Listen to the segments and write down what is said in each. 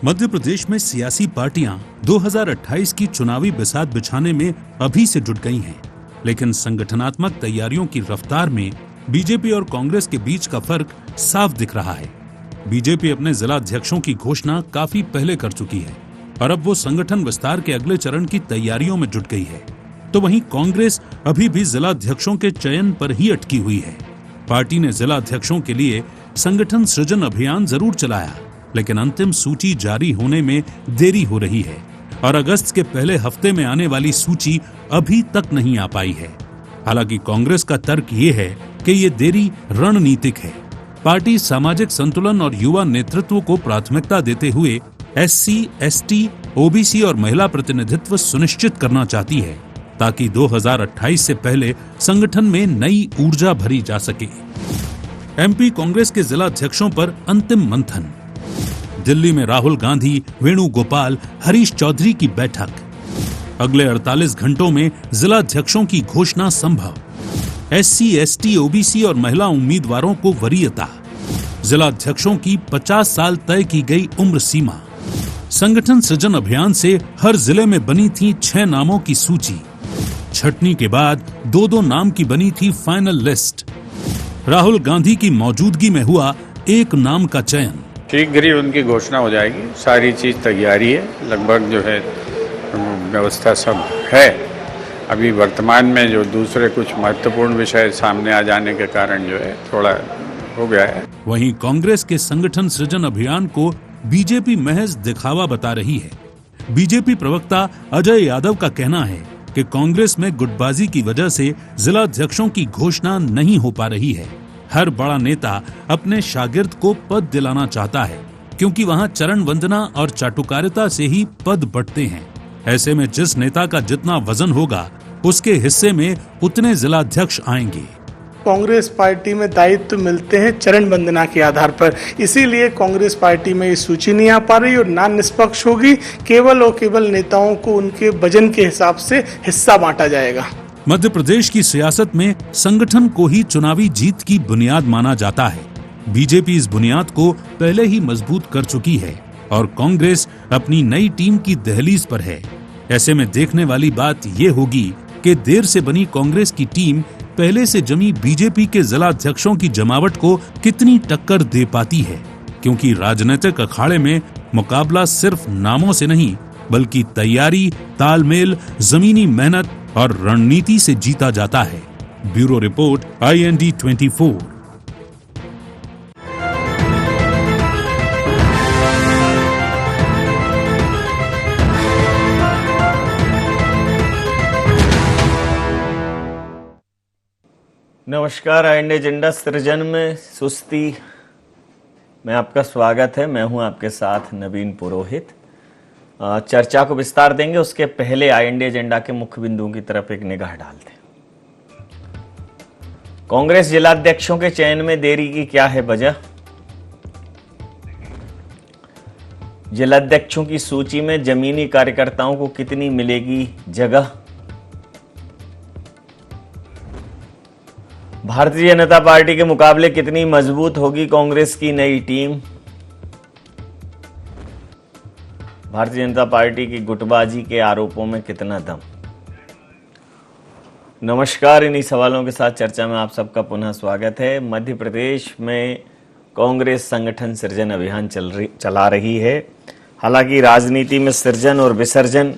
मध्य प्रदेश में सियासी पार्टियां 2028 की चुनावी बिसात बिछाने में अभी से जुट गई हैं, लेकिन संगठनात्मक तैयारियों की रफ्तार में बीजेपी और कांग्रेस के बीच का फर्क साफ दिख रहा है। बीजेपी अपने जिला अध्यक्षों की घोषणा काफी पहले कर चुकी है और अब वो संगठन विस्तार के अगले चरण की तैयारियों में जुट गई है, तो वहीं कांग्रेस अभी भी जिला अध्यक्षों के चयन पर ही अटकी हुई है। पार्टी ने जिला अध्यक्षों के लिए संगठन सृजन अभियान जरूर चलाया, लेकिन अंतिम सूची जारी होने में देरी हो रही है और अगस्त के पहले हफ्ते में आने वाली सूची अभी तक नहीं आ पाई है। हालांकि कांग्रेस का तर्क ये है कि ये देरी रणनीतिक है। पार्टी सामाजिक संतुलन और युवा नेतृत्व को प्राथमिकता देते हुए एससी, एसटी, ओबीसी और महिला प्रतिनिधित्व सुनिश्चित करना चाहती है, ताकि 2028 से पहले संगठन में नई ऊर्जा भरी जा सके। एमपी कांग्रेस के जिला अध्यक्षों पर अंतिम मंथन। दिल्ली में राहुल गांधी, वेणुगोपाल, हरीश चौधरी की बैठक। अगले 48 घंटों में जिला अध्यक्षों की घोषणा संभव। एससी, एसटी, ओबीसी और महिला उम्मीदवारों को वरीयता। जिला अध्यक्षों की 50 साल तय की गई उम्र सीमा। संगठन सृजन अभियान से हर जिले में बनी थी 6 नामों की सूची। छटनी के बाद 2-2 नाम की बनी थी फाइनल लिस्ट। राहुल गांधी की मौजूदगी में हुआ एक नाम का चयन। शीघ्र ही उनकी घोषणा हो जाएगी। सारी चीज तैयारी है, लगभग जो है व्यवस्था सब है। अभी वर्तमान में जो दूसरे कुछ महत्वपूर्ण विषय सामने आ जाने के कारण जो है थोड़ा हो गया है। वहीं कांग्रेस के संगठन सृजन अभियान को बीजेपी महज दिखावा बता रही है। बीजेपी प्रवक्ता अजय यादव का कहना है कि कांग्रेस में गुटबाजी की वजह से जिला अध्यक्षों की घोषणा नहीं हो पा रही है। हर बड़ा नेता अपने शागिर्द को पद दिलाना चाहता है, क्योंकि वहां चरण वंदना और चाटुकारिता से ही पद बढ़ते हैं। ऐसे में जिस नेता का जितना वजन होगा, उसके हिस्से में उतने जिला अध्यक्ष आएंगे। कांग्रेस पार्टी में दायित्व मिलते हैं चरण वंदना के आधार पर, इसीलिए कांग्रेस पार्टी में ये सूची नहीं आ पा रही और ना निष्पक्ष होगी। केवल और केवल नेताओं को उनके वजन के हिसाब से हिस्सा बांटा जाएगा। मध्य प्रदेश की सियासत में संगठन को ही चुनावी जीत की बुनियाद माना जाता है। बीजेपी इस बुनियाद को पहले ही मजबूत कर चुकी है और कांग्रेस अपनी नई टीम की दहलीज पर है। ऐसे में देखने वाली बात ये होगी कि देर से बनी कांग्रेस की टीम पहले से जमी बीजेपी के जिला अध्यक्षों की जमावट को कितनी टक्कर दे पाती है, क्योंकि राजनीतिक अखाड़े में मुकाबला सिर्फ नामों से नहीं, बल्कि तैयारी, तालमेल, जमीनी मेहनत और रणनीति से जीता जाता है। Bureau report, IND 24। नमस्कार, IND एजेंडा सृजन में सुस्ती में आपका स्वागत है। मैं हूं आपके साथ नवीन पुरोहित। चर्चा को विस्तार देंगे, उसके पहले IND एजेंडा के मुख्य बिंदुओं की तरफ एक निगाह डालते हैं। कांग्रेस जिलाध्यक्षों के चयन में देरी की क्या है वजह? जिलाध्यक्षों की सूची में जमीनी कार्यकर्ताओं को कितनी मिलेगी जगह? भारतीय जनता पार्टी के मुकाबले कितनी मजबूत होगी कांग्रेस की नई टीम? भारतीय जनता पार्टी की गुटबाजी के आरोपों में कितना दम? नमस्कार, इन्हीं सवालों के साथ चर्चा में आप सबका पुनः स्वागत है। मध्य प्रदेश में कांग्रेस संगठन सृजन अभियान चला रही है। हालांकि राजनीति में सृजन और विसर्जन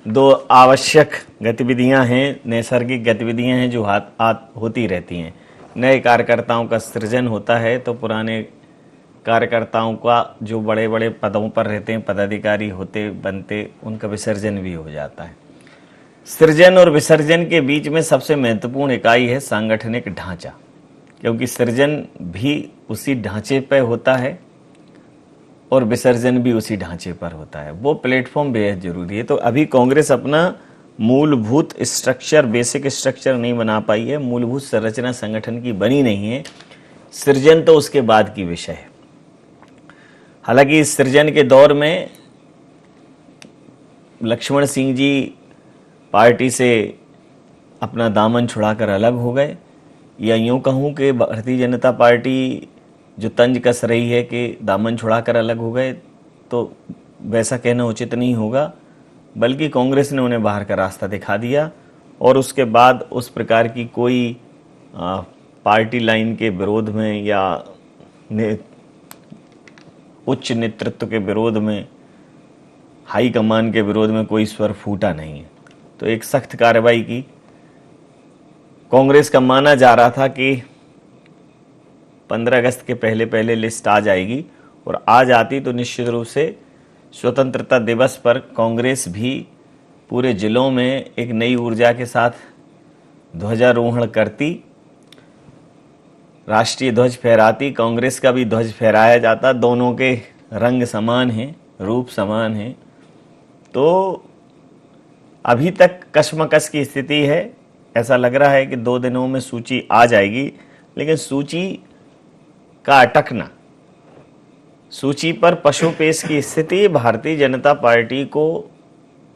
2 आवश्यक गतिविधियां हैं, नैसर्गिक गतिविधियां हैं जो होती रहती हैं। नए कार्यकर्ताओं का सृजन होता है तो पुराने कार्यकर्ताओं का जो बड़े बड़े पदों पर रहते हैं, पदाधिकारी होते बनते, उनका विसर्जन भी हो जाता है। सृजन और विसर्जन के बीच में सबसे महत्वपूर्ण इकाई है सांगठनिक ढांचा, क्योंकि सृजन भी उसी ढांचे पर होता है और विसर्जन भी उसी ढांचे पर होता है। वो प्लेटफॉर्म बेहद जरूरी है। तो अभी कांग्रेस अपना मूलभूत स्ट्रक्चर, बेसिक स्ट्रक्चर नहीं बना पाई है, मूलभूत संरचना संगठन की बनी नहीं है। सृजन तो उसके बाद की विषय है। हालांकि इस सृजन के दौर में लक्ष्मण सिंह जी पार्टी से अपना दामन छुड़ाकर अलग हो गए, या यूं कहूं कि भारतीय जनता पार्टी जो तंज कस रही है कि दामन छुड़ाकर अलग हो गए, तो वैसा कहना उचित नहीं होगा, बल्कि कांग्रेस ने उन्हें बाहर का रास्ता दिखा दिया और उसके बाद उस प्रकार की कोई पार्टी लाइन के विरोध में या उच्च नेतृत्व के विरोध में, हाई कमान के विरोध में कोई स्वर फूटा नहीं है। तो एक सख्त कार्रवाई की। कांग्रेस का माना जा रहा था कि 15 अगस्त के पहले पहले लिस्ट आ जाएगी, और आ जाती तो निश्चित रूप से स्वतंत्रता दिवस पर कांग्रेस भी पूरे जिलों में एक नई ऊर्जा के साथ ध्वजारोहण करती, राष्ट्रीय ध्वज फहराती, कांग्रेस का भी ध्वज फहराया जाता। दोनों के रंग समान हैं, रूप समान है। तो अभी तक कशमकश की स्थिति है। ऐसा लग रहा है कि 2 दिनों में सूची आ जाएगी, लेकिन सूची का अटकना, सूची पर पशुपेश की स्थिति भारतीय जनता पार्टी को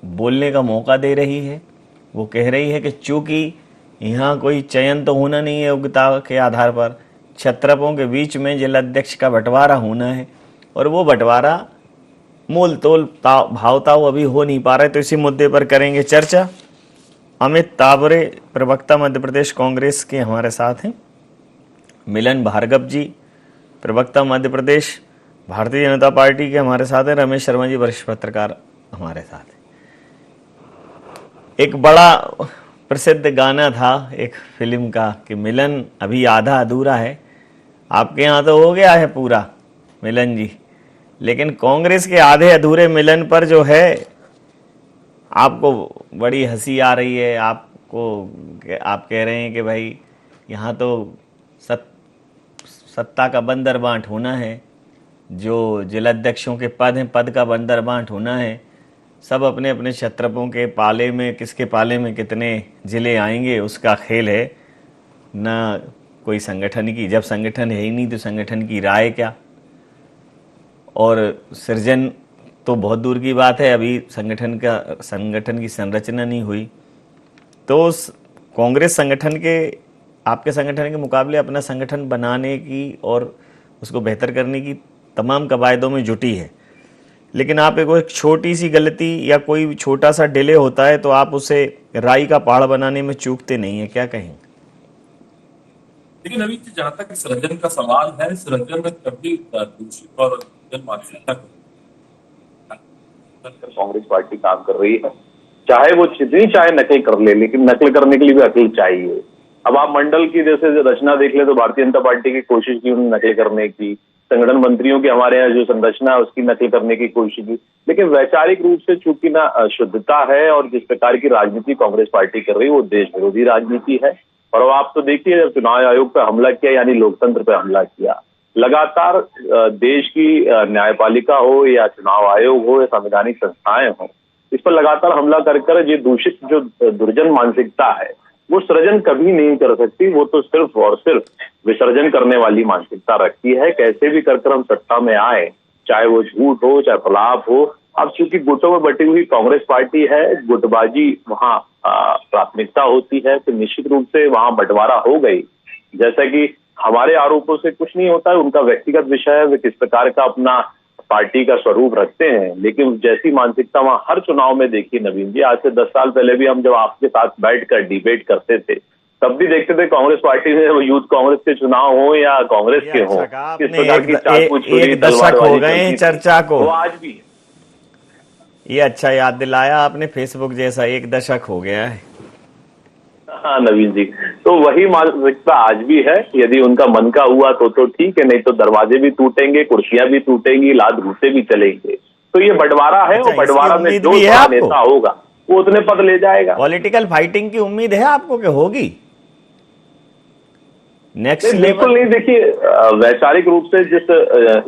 बोलने का मौका दे रही है। वो कह रही है कि चूंकि यहाँ कोई चयन तो होना नहीं है योग्यता के आधार पर, छत्रपों के बीच में जिलाध्यक्ष का बंटवारा होना है, और वो बंटवारा मोल तोल भावताव अभी हो नहीं पा रहा है। तो इसी मुद्दे पर करेंगे चर्चा। अमित तावरे, प्रवक्ता मध्य प्रदेश कांग्रेस के, हमारे साथ हैं। मिलन भार्गव जी, प्रवक्ता मध्य प्रदेश भारतीय जनता पार्टी के, हमारे साथ हैं। रमेश शर्मा जी, वरिष्ठ पत्रकार, हमारे साथ हैं। एक बड़ा प्रसिद्ध गाना था एक फिल्म का कि मिलन अभी आधा अधूरा है। आपके यहाँ तो हो गया है पूरा मिलन जी, लेकिन कांग्रेस के आधे अधूरे मिलन पर जो है आपको बड़ी हंसी आ रही है। आप कह रहे हैं कि भाई यहाँ तो सत्ता का बंदर बांट होना है, जो जिलाध्यक्षों के पद हैं, पद का बंदर बांट होना है। सब अपने अपने छत्रपों के पाले में, किसके पाले में कितने जिले आएंगे उसका खेल है, ना कोई संगठन की। जब संगठन है ही नहीं तो संगठन की राय क्या, और सृजन तो बहुत दूर की बात है, अभी संगठन की संरचना नहीं हुई। तो कांग्रेस संगठन के, आपके संगठन के मुकाबले अपना संगठन बनाने की और उसको बेहतर करने की तमाम कवायदों में जुटी है, लेकिन आप एक छोटी सी गलती या कोई छोटा सा डिले होता है तो आप उसे राई का पहाड़ बनाने में चूकते नहीं है। क्या कहेंगे? लेकिन अभी जहाँ तक सृजन का सवाल है, सृजन में कभी दूषित और मानसिकता कांग्रेस पार्टी काम कर रही है, चाहे वो जितनी चाहे नकल कर ले, लेकिन नकल करने के लिए भी अकल चाहिए। अब आप मंडल की जैसे रचना देख ले तो भारतीय जनता पार्टी की कोशिश की उन्होंने नकल करने की, संगठन मंत्रियों की हमारे यहाँ जो संरचना है उसकी नकल करने की कोशिश की, लेकिन वैचारिक रूप से चूंकि ना शुद्धता है और जिस प्रकार की राजनीति कांग्रेस पार्टी कर रही है वो देश विरोधी राजनीति है। और अब आप तो देखिए, जब चुनाव आयोग पर हमला किया यानी लोकतंत्र पर हमला किया, लगातार देश की न्यायपालिका हो या चुनाव आयोग हो या संवैधानिक संस्थाएं हो, इस पर लगातार हमला कर ये दूषित जो दुर्जन मानसिकता है वो सृजन कभी नहीं कर सकती। वो तो सिर्फ और सिर्फ विसर्जन करने वाली मानसिकता रखती है। कैसे भी कर हम सत्ता में आए, चाहे वो झूठ हो चाहे फलाप हो। अब चूंकि गुटों में बटी हुई कांग्रेस पार्टी है, गुटबाजी वहां प्राथमिकता होती है, तो निश्चित रूप से वहां बंटवारा हो गई। जैसा कि हमारे आरोपों से कुछ नहीं होता है, उनका व्यक्तिगत विषय है, वे किस प्रकार का अपना पार्टी का स्वरूप रखते हैं, लेकिन जैसी मानसिकता वहां हर चुनाव में देखी नवीन जी। आज से 10 साल पहले भी हम जब आपके साथ बैठकर डिबेट करते थे तब भी देखते थे कांग्रेस पार्टी में, वो यूथ कांग्रेस के चुनाव हो या कांग्रेस के हो, किस प्रकार की एक दशक हो गए चर्चा को, वो आज भी। ये अच्छा याद दिलाया आपने, फेसबुक जैसा 1 दशक हो गया है। हाँ नवीन जी, तो वही मानसिकता आज भी है। यदि उनका मन का हुआ तो ठीक है, नहीं तो दरवाजे भी टूटेंगे, कुर्सियां भी टूटेंगी, लात घूसे भी चलेंगे। तो ये बंटवारा है, और बंटवारा में जो नेता होगा वो उतने पद ले जाएगा। पॉलिटिकल फाइटिंग की उम्मीद है आपको कि होगी नेक्स्ट? बिल्कुल नहीं। देखिए, वैचारिक रूप से जिस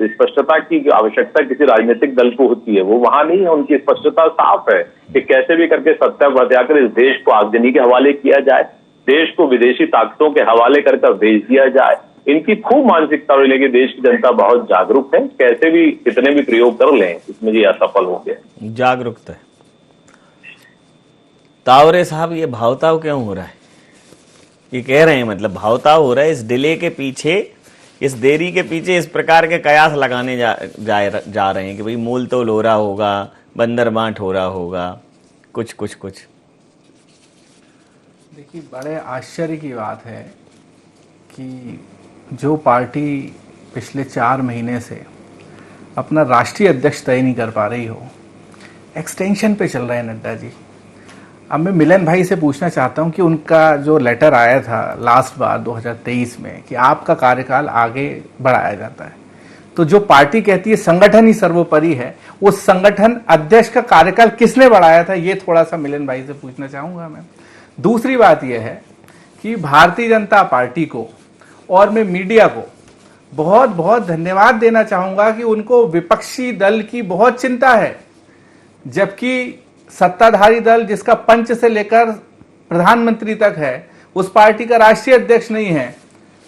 स्पष्टता की आवश्यकता किसी राजनीतिक दल को होती है वो वहां नहीं है। उनकी स्पष्टता साफ है कि कैसे भी करके सत्ता बचाकर इस देश को आगजनी के हवाले किया जाए, देश को विदेशी ताकतों के हवाले कर भेज दिया जाए। इनकी खूब मानसिकता हुई, लेकिन देश की जनता बहुत जागरूक है। कैसे भी कितने भी प्रयोग कर लें इसमें ये असफल हो गए। जागरूकता है। तावरे साहब, ये भावताव क्यों हो रहा है? ये कह रहे हैं, मतलब भावताव हो रहा है। इस डिले के पीछे इस देरी के पीछे इस प्रकार के कयास लगाने जा रहे हैं कि भाई मूल तोल हो रहा होगा, बंदर बांट हो रहा होगा, कुछ। देखिए, बड़े आश्चर्य की बात है कि जो पार्टी पिछले 4 महीने से अपना राष्ट्रीय अध्यक्ष तय नहीं कर पा रही हो, एक्सटेंशन पे चल रहे हैं नड्डा जी। अब मैं मिलन भाई से पूछना चाहता हूं कि उनका जो लेटर आया था लास्ट बार 2023 में कि आपका कार्यकाल आगे बढ़ाया जाता है, तो जो पार्टी कहती है संगठन ही सर्वोपरि है, उस संगठन अध्यक्ष का कार्यकाल किसने बढ़ाया था, ये थोड़ा सा मिलन भाई से पूछना चाहूंगा मैं। दूसरी बात यह है कि भारतीय जनता पार्टी को और मैं मीडिया को बहुत बहुत धन्यवाद देना चाहूंगा कि उनको विपक्षी दल की बहुत चिंता है, जबकि सत्ताधारी दल जिसका पंच से लेकर प्रधानमंत्री तक है, उस पार्टी का राष्ट्रीय अध्यक्ष नहीं है,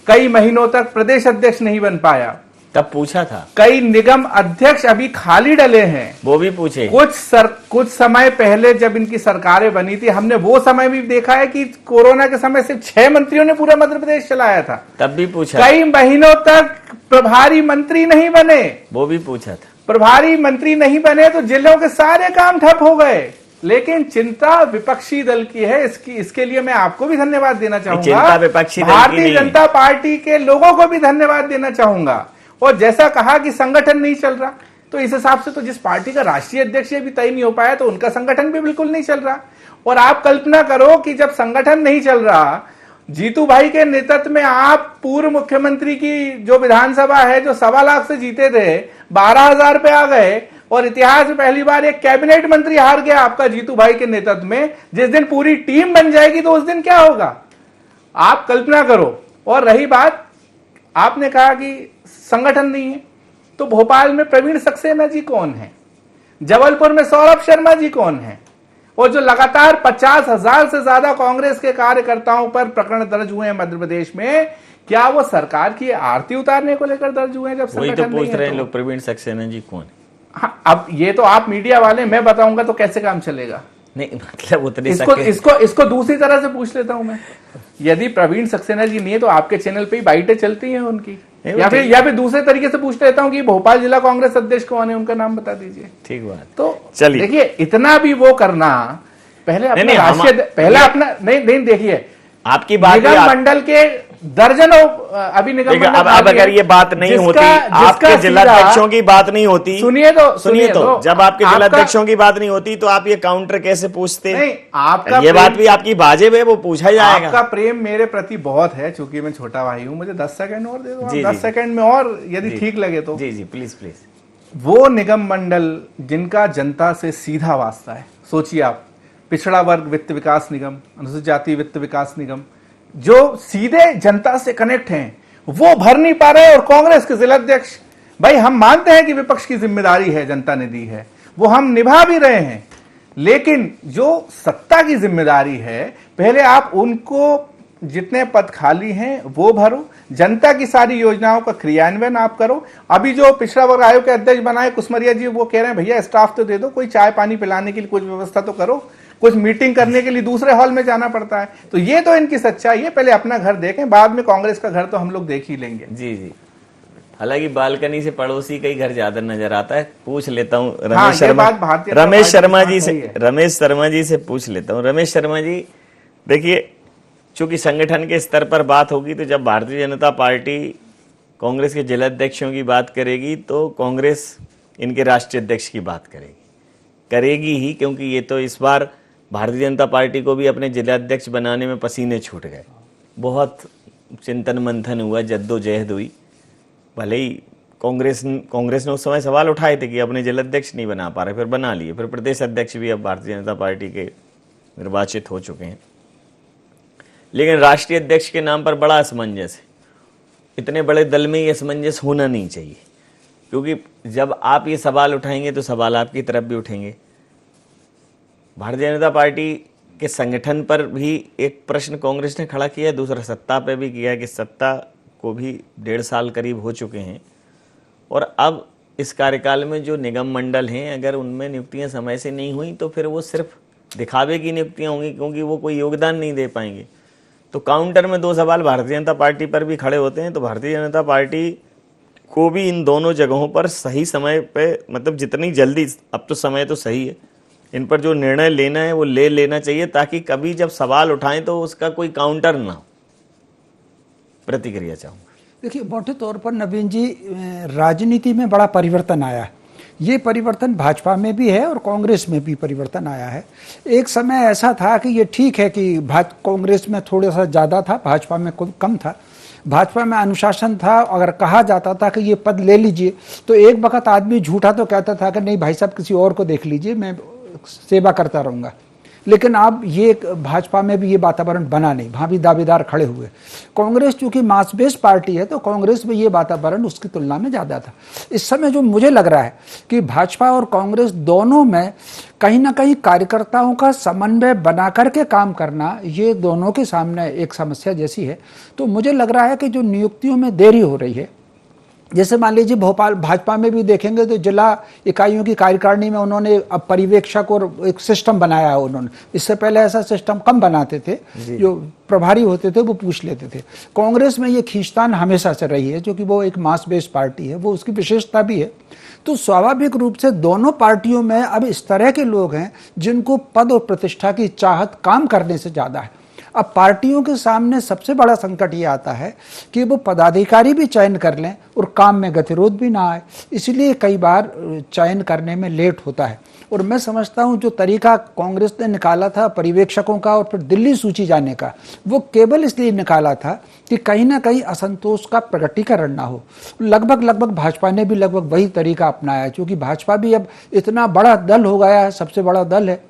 कई महीनों तक प्रदेश अध्यक्ष नहीं बन पाया। तब पूछा था, कई निगम अध्यक्ष अभी खाली डले हैं, वो भी पूछे। कुछ समय पहले जब इनकी सरकारें बनी थी, हमने वो समय भी देखा है कि कोरोना के समय सिर्फ 6 मंत्रियों ने पूरा मध्य प्रदेश चलाया था, तब भी पूछा। कई महीनों तक प्रभारी मंत्री नहीं बने, वो भी पूछा था। प्रभारी मंत्री नहीं बने तो जिलों के सारे काम ठप हो गए। लेकिन चिंता विपक्षी दल की है, इसके लिए मैं आपको भी धन्यवाद देना चाहूंगा, चिंता विपक्षी दल की भारतीय जनता पार्टी के लोगों को भी धन्यवाद देना चाहूंगा। और जैसा कहा कि संगठन नहीं चल रहा, तो इस हिसाब से तो जिस पार्टी का राष्ट्रीय अध्यक्ष भी तय नहीं हो पाया, तो उनका संगठन भी बिल्कुल नहीं चल रहा। और आप कल्पना करो कि जब संगठन नहीं चल रहा, जीतू भाई के नेतृत्व में आप पूर्व मुख्यमंत्री की जो विधानसभा है, जो 1.25 लाख से जीते थे, 12,000 पे आ गए, और इतिहास में पहली बार एक कैबिनेट मंत्री हार गया आपका जीतू भाई के नेतृत्व में। जिस दिन पूरी टीम बन जाएगी तो उस दिन क्या होगा, आप कल्पना करो। और रही बात, आपने कहा कि संगठन नहीं है, तो भोपाल में प्रवीण सक्सेना जी कौन है, जबलपुर में सौरभ शर्मा जी कौन है, और जो लगातार 50,000 से ज्यादा कांग्रेस के कार्यकर्ताओं पर प्रकरण दर्ज हुए हैं मध्य प्रदेश में, क्या वो सरकार की आरती उतारने को लेकर दर्ज हुए हैं? जब वही संगठन तो पूछ रहे हैं तो? लोग, प्रवीण सक्सेना जी कौन है? हाँ, अब ये तो आप मीडिया वाले, मैं बताऊंगा तो कैसे काम चलेगा? नहीं, मतलब उतनी इसको दूसरी तरह से पूछ लेता हूं मैं। यदि प्रवीण सक्सेना जी नहीं है तो आपके चैनल पे ही बाइटें चलती हैं उनकी, या फिर दूसरे तरीके से पूछ लेता हूं कि भोपाल जिला कांग्रेस अध्यक्ष कौन है, उनका नाम बता दीजिए। ठीक बात। तो चलिए, देखिए, इतना भी वो करना, पहले अपना राष्ट्रीय, पहले अपना नहीं देखिए, आपकी बात निगम मंडल के दर्जनों अभी निगम मंडल, अब अगर ये बात नहीं होती, आपके जिलाध्यक्षों की बात नहीं होती, सुनिए तो जब आपके जिलाध्यक्षों की बात नहीं होती तो आप ये काउंटर कैसे पूछते? नहीं, आपका ये बात भी आपकी वाजिब है, वो पूछा जाएगा। आपका प्रेम मेरे प्रति बहुत है, चूंकि मैं छोटा भाई हूं, मुझे 10 सेकंड और दे दो, 10 सेकंड में, और यदि ठीक लगे तो। जी प्लीज। वो निगम मंडल जिनका जनता से सीधा वास्ता है, सोचिए आप, पिछड़ा वर्ग वित्त विकास निगम, अनुसूचित जाति वित्त विकास निगम, जो सीधे जनता से कनेक्ट हैं, वो भर नहीं पा रहे। और कांग्रेस के जिलाध्यक्ष, भाई हम मानते हैं कि विपक्ष की जिम्मेदारी है, जनता ने दी है, वो हम निभा भी रहे हैं, लेकिन जो सत्ता की जिम्मेदारी है, पहले आप उनको, जितने पद खाली हैं वो भरो, जनता की सारी योजनाओं का क्रियान्वयन आप करो। अभी जो पिछड़ा वर्ग आयोग के अध्यक्ष बनाए कुसमरिया जी, वो कह रहे हैं भैया स्टाफ तो दे दो, कोई चाय पानी पिलाने के लिए कुछ व्यवस्था तो करो, कुछ मीटिंग करने के लिए दूसरे हॉल में जाना पड़ता है। तो ये तो इनकी सच्चाई है, पहले अपना घर देखें, बाद में कांग्रेस का घर तो हम लोग देख ही लेंगे। जी। हालांकि बालकनी से पड़ोसी का ही घर ज्यादा नजर आता है। पूछ लेता हूँ रमेश शर्मा जी से पूछ लेता हूँ। रमेश शर्मा जी, देखिए, चूंकि संगठन के स्तर पर बात होगी, तो जब भारतीय जनता पार्टी कांग्रेस के जिलाध्यक्षों की बात करेगी तो कांग्रेस इनके राष्ट्रीय अध्यक्ष की बात करेगी ही, क्योंकि ये तो इस बार भारतीय जनता पार्टी को भी अपने जिलाध्यक्ष बनाने में पसीने छूट गए, बहुत चिंतन मंथन हुआ, जद्दोजहद हुई। भले ही कांग्रेस ने उस समय सवाल उठाए थे कि अपने जिलाध्यक्ष नहीं बना पा रहे, फिर बना लिए, फिर प्रदेश अध्यक्ष भी अब भारतीय जनता पार्टी के निर्वाचित हो चुके हैं। लेकिन राष्ट्रीय अध्यक्ष के नाम पर बड़ा असमंजस है। इतने बड़े दल में ये असमंजस होना नहीं चाहिए, क्योंकि जब आप ये सवाल उठाएंगे तो सवाल आपकी तरफ भी उठेंगे। भारतीय जनता पार्टी के संगठन पर भी एक प्रश्न कांग्रेस ने खड़ा किया, दूसरा सत्ता पे भी किया कि सत्ता को भी 1.5 साल करीब हो चुके हैं, और अब इस कार्यकाल में जो निगम मंडल हैं, अगर उनमें नियुक्तियां समय से नहीं हुई तो फिर वो सिर्फ दिखावे की नियुक्तियां होंगी, क्योंकि वो कोई योगदान नहीं दे पाएंगे। तो काउंटर में 2 सवाल भारतीय जनता पार्टी पर भी खड़े होते हैं। तो भारतीय जनता पार्टी को भी इन दोनों जगहों पर सही समय पे, मतलब जितनी जल्दी, अब तो समय तो सही है, इन पर जो निर्णय लेना है वो ले लेना चाहिए, ताकि कभी जब सवाल उठाएं तो उसका कोई काउंटर ना हो। प्रतिक्रिया चाहूँगा। देखिए, मोटे तौर पर नवीन जी, राजनीति में बड़ा परिवर्तन आया है। ये परिवर्तन भाजपा में भी है और कांग्रेस में भी परिवर्तन आया है। एक समय ऐसा था कि ये ठीक है कि कांग्रेस में थोड़ा सा ज़्यादा था, भाजपा में कम था। भाजपा में अनुशासन था। अगर कहा जाता था कि ये पद ले लीजिए तो एक वक्त आदमी झूठा तो कहता था कि नहीं भाई साहब, किसी और को देख लीजिए, मैं सेवा करता रहूँगा। लेकिन अब ये भाजपा में भी ये वातावरण बना नहीं, वहाँ भी दावेदार खड़े हुए। कांग्रेस चूंकि मास बेस्ड पार्टी है तो कांग्रेस में ये वातावरण उसकी तुलना में ज़्यादा था। इस समय जो मुझे लग रहा है कि भाजपा और कांग्रेस दोनों में कहीं ना कहीं कार्यकर्ताओं का समन्वय बना करके काम करना, ये दोनों के सामने एक समस्या जैसी है। तो मुझे लग रहा है कि जो नियुक्तियों में देरी हो रही है, जैसे मान लीजिए भोपाल भाजपा में भी देखेंगे तो जिला इकाइयों की कार्यकारिणी में उन्होंने अब पर्यवेक्षक और एक सिस्टम बनाया है उन्होंने। इससे पहले ऐसा सिस्टम कम बनाते थे, जो प्रभारी होते थे वो पूछ लेते थे। कांग्रेस में ये खींचतान हमेशा से रही है, क्योंकि वो एक मास बेस्ड पार्टी है, वो उसकी विशेषता भी है। तो स्वाभाविक रूप से दोनों पार्टियों में अब इस तरह के लोग हैं जिनको पद और प्रतिष्ठा की चाहत काम करने से ज़्यादा है। अब पार्टियों के सामने सबसे बड़ा संकट ये आता है कि वो पदाधिकारी भी चयन कर लें और काम में गतिरोध भी ना आए, इसलिए कई बार चयन करने में लेट होता है। और मैं समझता हूँ जो तरीका कांग्रेस ने निकाला था पर्यवेक्षकों का और फिर दिल्ली सूची जाने का, वो केवल इसलिए निकाला था कि कहीं ना कहीं असंतोष का प्रकटीकरण ना हो। लगभग भाजपा ने भी लगभग वही तरीका अपनाया है, क्योंकि भाजपा भी अब इतना बड़ा दल हो गया है, सबसे बड़ा दल है।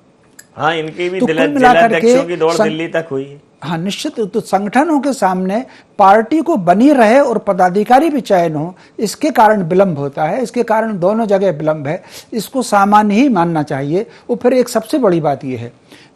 हाँ, इनकी भी तो जिलाध्यक्षों की दौड़ दिल्ली तक हुई है। हाँ, निश्चित। तो संगठनों के सामने पार्टी को बनी रहे और पदाधिकारी भी चयन हो, इसके कारण विलंब होता है, इसके कारण दोनों जगह विलंब है। इसको सामान्य ही मानना चाहिए। और फिर एक सबसे बड़ी बात यह है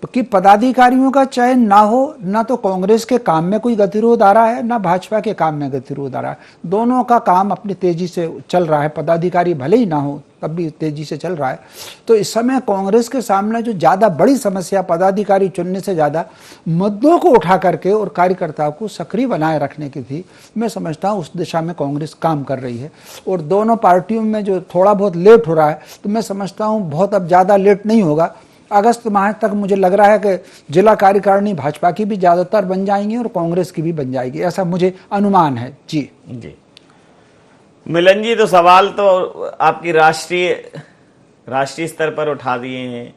कि पदाधिकारियों का चयन ना हो, ना तो कांग्रेस के काम में कोई गतिरोध आ रहा है, ना भाजपा के काम में गतिरोध आ रहा है। दोनों का काम अपनी तेजी से चल रहा है, पदाधिकारी भले ही ना हो तब भी तेजी से चल रहा है। तो इस समय कांग्रेस के सामने जो ज़्यादा बड़ी समस्या पदाधिकारी चुनने से ज़्यादा मुद्दों को उठा करके और कार्यकर्ताओं को सक्रिय बनाए रखने की थी। मैं समझता हूँ उस दिशा में कांग्रेस काम कर रही है। और दोनों पार्टियों में जो थोड़ा बहुत लेट हो रहा है, तो मैं समझता हूँ बहुत अब ज़्यादा लेट नहीं होगा। अगस्त माह तक मुझे लग रहा है कि जिला कार्यकारिणी भाजपा की भी ज़्यादातर बन जाएंगी और कांग्रेस की भी बन जाएगी, ऐसा मुझे अनुमान है। जी मिलन जी, तो सवाल तो आपकी राष्ट्रीय स्तर पर उठा दिए हैं,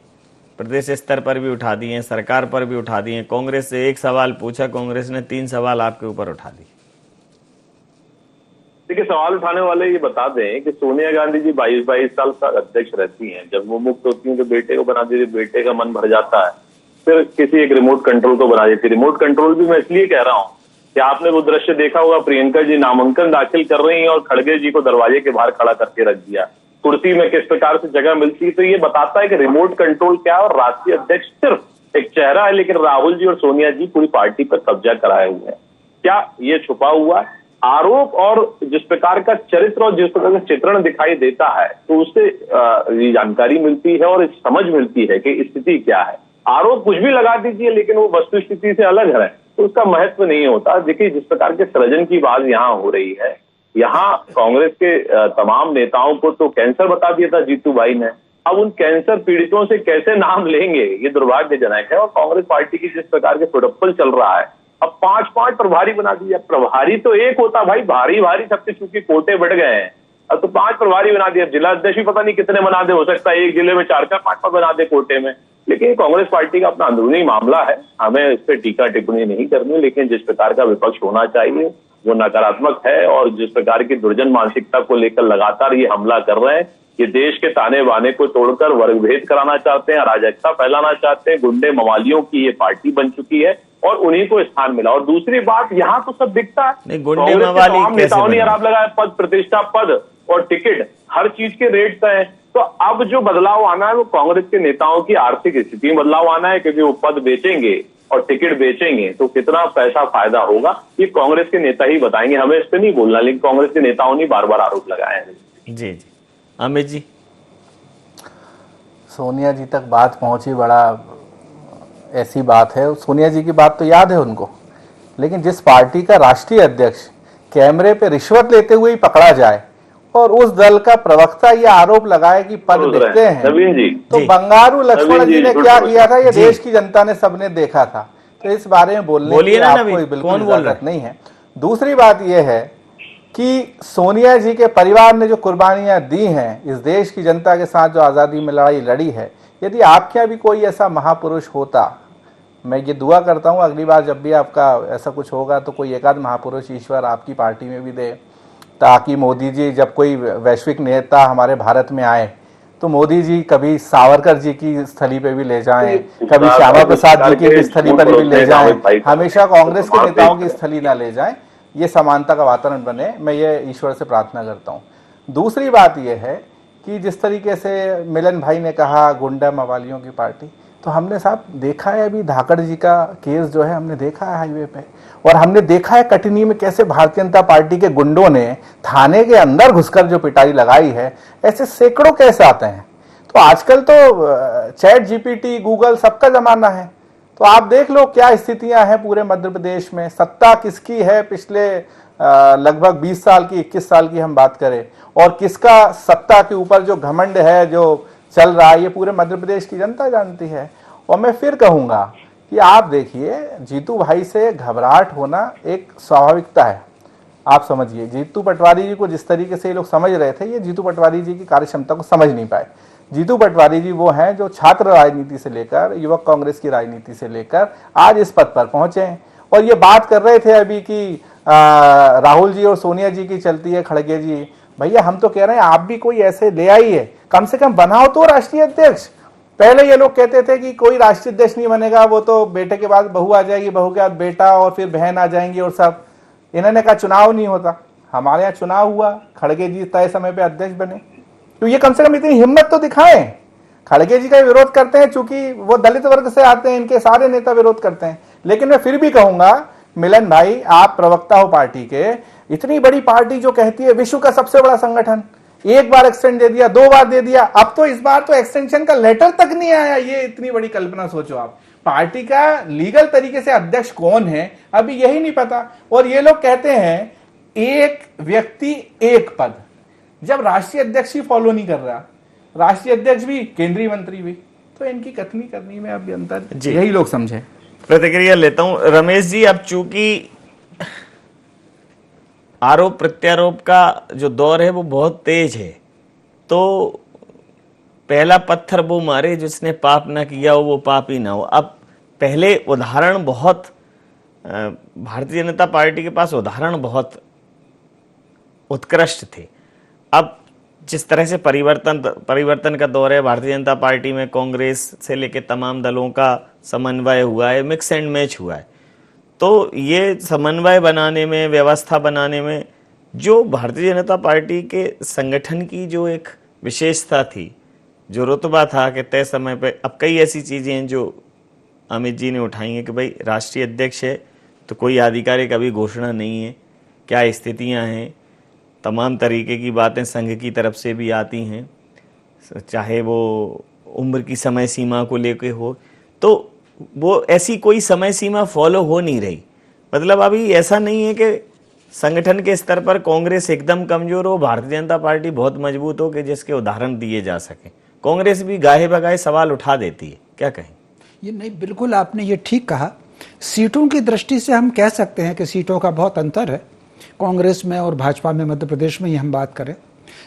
प्रदेश स्तर पर भी उठा दिए हैं, सरकार पर भी उठा दिए हैं। कांग्रेस से एक सवाल पूछा, कांग्रेस ने 3 सवाल आपके ऊपर उठा दिए। देखिए, सवाल उठाने वाले ये बता दें कि सोनिया गांधी जी 22 साल अध्यक्ष रहती हैं। जब वो मुक्त होती हैं तो बेटे को बना देती, बेटे का मन भर जाता है, फिर किसी एक रिमोट कंट्रोल को बना देती। रिमोट कंट्रोल भी मैं इसलिए कह रहा हूँ कि आपने वो दृश्य देखा होगा, प्रियंका जी नामांकन दाखिल कर रही हैं और खड़गे जी को दरवाजे के बाहर खड़ा करके रख दिया। कुर्सी में किस प्रकार से जगह मिलती है। तो ये बताता है कि रिमोट कंट्रोल क्या है। और राष्ट्रीय अध्यक्ष सिर्फ एक चेहरा है, लेकिन राहुल जी और सोनिया जी पूरी पार्टी पर कब्जा कराए हुए हैं। क्या ये छुपा हुआ आरोप और जिस प्रकार का चरित्र और जिस प्रकार का चित्रण दिखाई देता है, तो उससे ये जानकारी मिलती है और समझ मिलती है कि स्थिति क्या है। आरोप कुछ भी लगा दीजिए, लेकिन वो वस्तु स्थिति से अलग है तो उसका महत्व नहीं होता। देखिए, जिस प्रकार के सृजन की बात यहाँ हो रही है, यहाँ कांग्रेस के तमाम नेताओं को तो कैंसर बता दिया था जीतू भाई ने। अब उन कैंसर पीड़ितों से कैसे नाम लेंगे, ये दुर्भाग्यजनक है। और कांग्रेस पार्टी की जिस प्रकार के फुटप्पल चल रहा है, अब 5-5 प्रभारी बना दिया। प्रभारी तो एक होता भाई, भारी सबके चूंकि कोटे बढ़ गए हैं, अब तो 5 प्रभारी बना दिया। जिला अध्यक्ष भी पता नहीं कितने बना दे, हो सकता है एक जिले में 4-5 बना दे कोटे में। लेकिन कांग्रेस पार्टी का अपना अंदरूनी मामला है, हमें इस पर टीका टिप्पणी नहीं करनी। लेकिन जिस प्रकार का विपक्ष होना चाहिए वो नकारात्मक है, और जिस प्रकार की दुर्जन मानसिकता को लेकर लगातार ये हमला कर रहे हैं, ये देश के ताने बाने को तोड़कर वर्गभेद कराना चाहते हैं, अराजकता फैलाना चाहते हैं। गुंडे मवालियों की ये पार्टी बन चुकी है और उन्हीं को स्थान मिला। और दूसरी बात, यहाँ तो सब दिखता है, गुंडे मवाली नेताओं ने आरोप लगाया, पद प्रतिष्ठा, पद और टिकट, हर चीज के रेट तय हैं। तो अब जो बदलाव आना है वो कांग्रेस के नेताओं की आर्थिक स्थिति में बदलाव आना है, क्योंकि वो पद बेचेंगे और टिकट बेचेंगे तो कितना पैसा फायदा होगा ये कांग्रेस के नेता ही बताएंगे। हमें इस पर नहीं बोलना, लेकिन कांग्रेस के नेताओं ने बार आरोप लगाए हैं। जी अमित जी, सोनिया जी तक बात पहुंची, बड़ा ऐसी बात है। सोनिया जी की बात तो याद है उनको लेकिन जिस पार्टी का राष्ट्रीय अध्यक्ष कैमरे पे रिश्वत लेते हुए ही पकड़ा जाए और उस दल का प्रवक्ता ये आरोप लगाए कि पद दिखते हैं, नवीन जी, तो बंगारू लक्ष्मण जी ने क्या किया था ये जी। देश की जनता ने सबने देखा था। तो इस बारे में बोलने की आपको बिल्कुल इजाजत नहीं है। दूसरी बात यह है कि सोनिया जी के परिवार ने जो कुर्बानियां दी हैं इस देश की जनता के साथ, जो आज़ादी में लड़ाई लड़ी है, यदि आपके यहाँ भी कोई ऐसा महापुरुष होता, मैं ये दुआ करता हूँ अगली बार जब भी आपका ऐसा कुछ होगा तो कोई एकाध महापुरुष ईश्वर आपकी पार्टी में भी दे, ताकि मोदी जी जब कोई वैश्विक नेता हमारे भारत में आए तो मोदी जी कभी सावरकर जी की स्थली पे भी ले जाएं, कभी श्यामा प्रसाद जी की स्थली पर भी ले जाएं, हमेशा कांग्रेस के नेताओं की स्थली ना ले जाएं। ये समानता का वातावरण बने, मैं ये ईश्वर से प्रार्थना करता हूँ। दूसरी बात यह है कि जिस तरीके से मिलन भाई ने कहा गुंडा मवालियों की पार्टी, तो हमने साहब देखा है अभी धाकड़ जी का केस जो है हमने देखा है हाईवे पे, और हमने देखा है कटनी में कैसे भारतीय जनता पार्टी के गुंडों ने थाने के अंदर घुसकर जो पिटाई लगाई है। ऐसे सैकड़ों केस आते हैं। तो आजकल तो चैट जीपीटी गूगल सबका जमाना है, तो आप देख लो क्या स्थितियां हैं पूरे मध्य प्रदेश में। सत्ता किसकी है पिछले लगभग 20 साल की 21 साल की हम बात करें, और किसका सत्ता के ऊपर जो घमंड है जो चल रहा है, ये पूरे मध्य प्रदेश की जनता जानती है। और मैं फिर कहूंगा कि आप देखिए जीतू भाई से घबराहट होना एक स्वाभाविकता है। आप समझिए जीतू पटवारी जी को जिस तरीके से ये लोग समझ रहे थे, ये जीतू पटवारी जी की कार्यक्षमता को समझ नहीं पाए। जीतू पटवारी जी वो हैं जो छात्र राजनीति से लेकर युवक कांग्रेस की राजनीति से लेकर आज इस पद पर पहुंचे हैं। और ये बात कर रहे थे अभी कि राहुल जी और सोनिया जी की चलती है खड़गे जी, भैया हम तो कह रहे हैं आप भी कोई ऐसे ले आइए, कम से कम बनाओ तो राष्ट्रीय अध्यक्ष। पहले ये लोग कहते थे कि कोई राष्ट्रीय अध्यक्ष नहीं बनेगा, वो तो बेटे के बाद बहू आ जाएगी, बहू के बाद बेटा और फिर बहन आ जाएंगी और सब। इन्होंने कहा चुनाव नहीं होता, हमारे यहाँ चुनाव हुआ, खड़गे जी तय समय पे अध्यक्ष बने। तो ये कम से कम इतनी हिम्मत तो दिखाएं। खड़गे जी का विरोध करते हैं चूंकि वो दलित वर्ग से आते हैं, इनके सारे नेता विरोध करते हैं। लेकिन मैं फिर भी कहूंगा मिलन भाई आप प्रवक्ता हो पार्टी के, इतनी बड़ी पार्टी जो कहती है विश्व का सबसे बड़ा संगठन, एक बार एक्सटेंड दे दिया, 2 बार दे दिया, अब तो इस बार तो एक्सटेंशन का लेटर तक नहीं आया। ये इतनी बड़ी कल्पना सोचो आप। पार्टी का लीगल तरीके से अध्यक्ष कौन है अभी यही नहीं पता। और ये लोग कहते हैं एक व्यक्ति एक पद, जब राष्ट्रीय अध्यक्ष ही फॉलो नहीं कर रहा, राष्ट्रीय अध्यक्ष भी केंद्रीय मंत्री भी, तो इनकी कथनी करनी में अभी अंतर यही लोग समझे। प्रतिक्रिया लेता हूं रमेश जी। अब चूंकि आरोप प्रत्यारोप का जो दौर है वो बहुत तेज है, तो पहला पत्थर वो मारे जिसने पाप ना किया हो वो पाप ही ना हो। अब पहले उदाहरण बहुत भारतीय जनता पार्टी के पास उदाहरण बहुत उत्कृष्ट थे। अब जिस तरह से परिवर्तन का दौर है भारतीय जनता पार्टी में, कांग्रेस से लेकर तमाम दलों का समन्वय हुआ है, मिक्स एंड मैच हुआ है। तो ये समन्वय बनाने में, व्यवस्था बनाने में जो भारतीय जनता पार्टी के संगठन की जो एक विशेषता थी, जो रुतबा था कि तय समय पे, अब कई ऐसी चीज़ें हैं जो अमित जी ने उठाई हैं कि भाई राष्ट्रीय अध्यक्ष है तो कोई आधिकारिक अभी घोषणा नहीं है, क्या स्थितियां हैं, तमाम तरीके की बातें संघ की तरफ से भी आती हैं, चाहे वो उम्र की समय सीमा को लेके हो, तो वो ऐसी कोई समय सीमा फॉलो हो नहीं रही। मतलब अभी ऐसा नहीं है कि संगठन के स्तर पर कांग्रेस एकदम कमजोर हो, भारतीय जनता पार्टी बहुत मजबूत हो कि जिसके उदाहरण दिए जा सके। कांग्रेस भी गाहे बगाहे सवाल उठा देती है, क्या कहें? ये नहीं, बिल्कुल आपने ये ठीक कहा। सीटों की दृष्टि से हम कह सकते हैं कि सीटों का बहुत अंतर है कांग्रेस में और भाजपा में, मध्य प्रदेश में ही हम बात करें।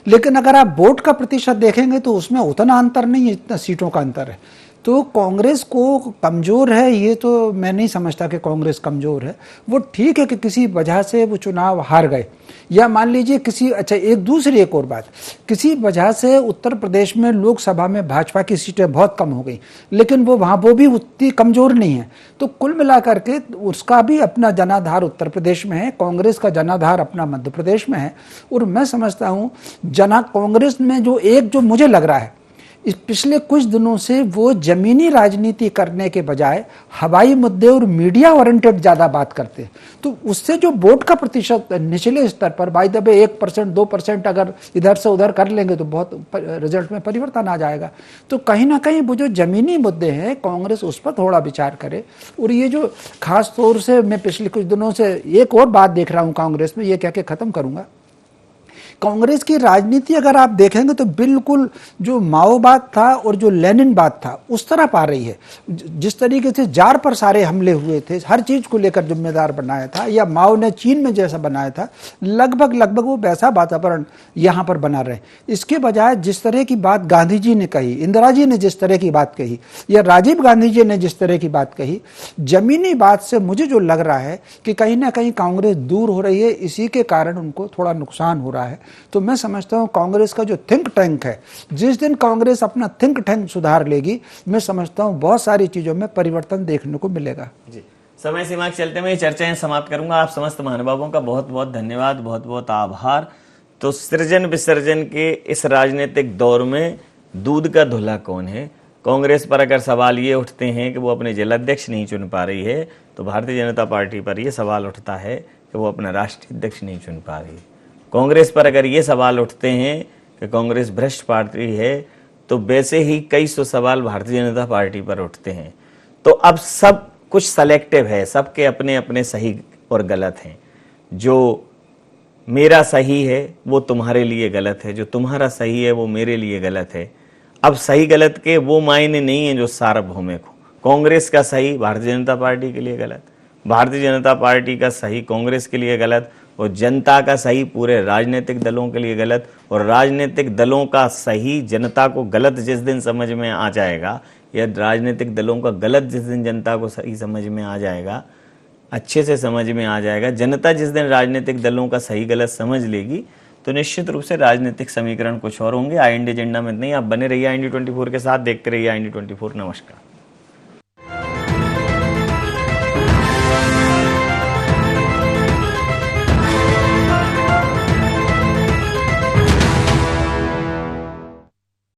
लेकिन अगर आप वोट का प्रतिशत देखेंगे तो उसमें उतना अंतर नहीं है, इतना सीटों का अंतर है। तो कांग्रेस को कमज़ोर है ये तो मैं नहीं समझता कि कांग्रेस कमज़ोर है। वो ठीक है कि किसी वजह से वो चुनाव हार गए, या मान लीजिए किसी, अच्छा एक और बात, किसी वजह से उत्तर प्रदेश में लोकसभा में भाजपा की सीटें बहुत कम हो गई, लेकिन वो भी उतनी कमज़ोर नहीं है। तो कुल मिलाकर के उसका भी अपना जनाधार उत्तर प्रदेश में है, कांग्रेस का जनाधार अपना मध्य प्रदेश में है। और मैं समझता हूँ कांग्रेस में जो मुझे लग रहा है इस पिछले कुछ दिनों से वो जमीनी राजनीति करने के बजाय हवाई मुद्दे और मीडिया ओरिएंटेड ज़्यादा बात करते हैं। तो उससे जो वोट का प्रतिशत निचले स्तर पर बाय द वे 1% 2% अगर इधर से उधर कर लेंगे तो बहुत रिजल्ट में परिवर्तन आ जाएगा। तो कहीं ना कहीं वो जो जमीनी मुद्दे हैं कांग्रेस उस पर थोड़ा विचार करे। और ये जो खास तौर से मैं पिछले कुछ दिनों से एक और बात देख रहा हूँ कांग्रेस में, ये कह के ख़त्म करूँगा, कांग्रेस की राजनीति अगर आप देखेंगे तो बिल्कुल जो माओवाद था और जो लेनिनवाद था उस तरफ आ रही है। जिस तरीके से जार पर सारे हमले हुए थे, हर चीज को लेकर जिम्मेदार बनाया था, या माओ ने चीन में जैसा बनाया था, लगभग वो वैसा वातावरण यहाँ पर बना रहे। इसके बजाय जिस तरह की बात गांधी जी ने कही, इंदिरा जी ने जिस तरह की बात कही, या राजीव गांधी जी ने जिस तरह की बात कही, जमीनी बात से मुझे जो लग रहा है कि कहीं ना कहीं कांग्रेस दूर हो रही है, इसी के कारण उनको थोड़ा नुकसान हो रहा है। तो मैं समझता हूं कांग्रेस का जो थिंक टैंक है, जिस दिन कांग्रेस अपना थिंक टैंक सुधार लेगी, मैं समझता हूं बहुत सारी चीजों में परिवर्तन देखने को मिलेगा। जी, समय सीमा के चलते मैं ये चर्चाएं समाप्त करूंगा। आप समस्त महानुभावों का बहुत बहुत धन्यवाद, बहुत बहुत आभार। तो सृजन विसर्जन के इस राजनीतिक दौर में दूध का धुला कौन है? कांग्रेस पर अगर सवाल ये उठते हैं कि वो अपने जिलाध्यक्ष नहीं चुन पा रही है, तो भारतीय जनता पार्टी पर यह सवाल उठता है कि वो अपना राष्ट्रीय अध्यक्ष नहीं चुन पा रही है। कांग्रेस पर अगर ये सवाल उठते हैं कि कांग्रेस भ्रष्ट पार्टी है, तो वैसे ही कई सौ सवाल भारतीय जनता पार्टी पर उठते हैं। तो अब सब कुछ सेलेक्टिव है, सबके अपने अपने सही और गलत हैं। जो मेरा सही है वो तुम्हारे लिए गलत है, जो तुम्हारा सही है वो मेरे लिए गलत है। अब सही गलत के वो मायने नहीं है जो सार्वभौमिक हो। कांग्रेस का सही भारतीय जनता पार्टी के लिए गलत, भारतीय जनता पार्टी का सही कांग्रेस के लिए गलत, और जनता का सही पूरे राजनीतिक दलों के लिए गलत, और राजनीतिक दलों का सही जनता को गलत जिस दिन समझ में आ जाएगा, या राजनीतिक दलों का गलत जिस दिन जनता को सही समझ में आ जाएगा, अच्छे से समझ में आ जाएगा, जनता जिस दिन राजनीतिक दलों का सही गलत समझ लेगी, तो निश्चित रूप से राजनीतिक समीकरण कुछ और होंगे। IND एजेंडा में नहीं। आप बने रहिए IND 24 के साथ, देखते रहिए IND 24। नमस्कार।